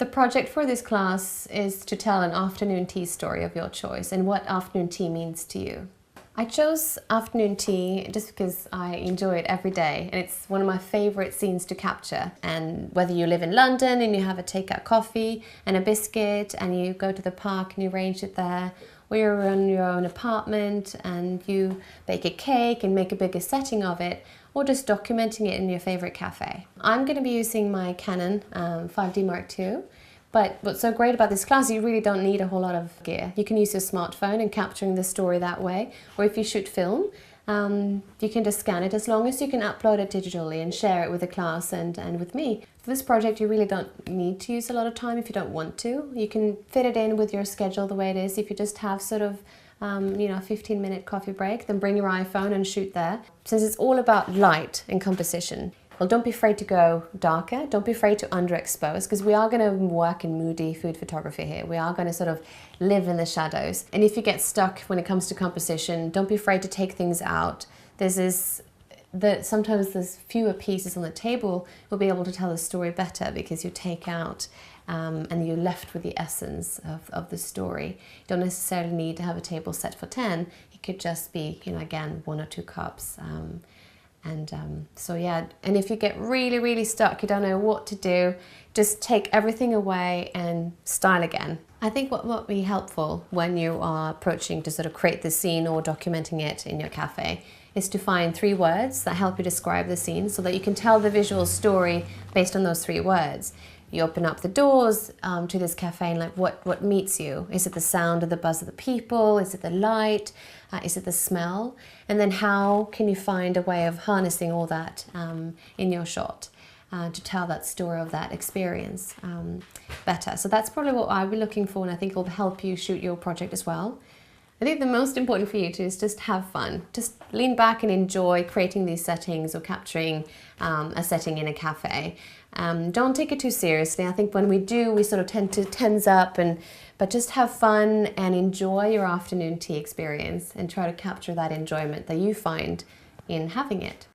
The project for this class is to tell an afternoon tea story of your choice and what afternoon tea means to you. I chose afternoon tea just because I enjoy it every day, and it's one of my favourite scenes to capture. And whether you live in London and you have a take-out coffee and a biscuit and you go to the park and you arrange it there, or you're in your own apartment and you bake a cake and make a bigger setting of it, or just documenting it in your favourite cafe. I'm going to be using my Canon 5D Mark II. But what's so great about this class, you really don't need a whole lot of gear. You can use your smartphone and capturing the story that way. Or if you shoot film, you can just scan it, as long as you can upload it digitally and share it with the class and with me. For this project, you really don't need to use a lot of time if you don't want to. You can fit it in with your schedule the way it is. If you just have sort of a 15-minute coffee break, then bring your iPhone and shoot there. Since it's all about light and composition, well, don't be afraid to go darker. Don't be afraid to underexpose, because we are going to work in moody food photography here. We are going to sort of live in the shadows. And if you get stuck when it comes to composition, don't be afraid to take things out. Sometimes there's fewer pieces on the table. You'll be able to tell the story better because you take out and you're left with the essence of the story. You don't necessarily need to have a table set for 10. It could just be, again, 1 or 2 cups. So yeah, and if you get really stuck, you don't know what to do, just take everything away and style again. I think what might be helpful when you are approaching to sort of create the scene or documenting it in your cafe is to find 3 words that help you describe the scene, so that you can tell the visual story based on those 3 words. You open up the doors to this cafe and like what meets you? Is it the sound of the buzz of the people? Is it the light? Is it the smell? And then how can you find a way of harnessing all that in your shot to tell that story of that experience better? So that's probably what I'll be looking for, and I think it will help you shoot your project as well. I think the most important for you is just have fun. Just lean back and enjoy creating these settings or capturing a setting in a cafe. Don't take it too seriously. I think when we do, we sort of tend to tense up, but just have fun and enjoy your afternoon tea experience and try to capture that enjoyment that you find in having it.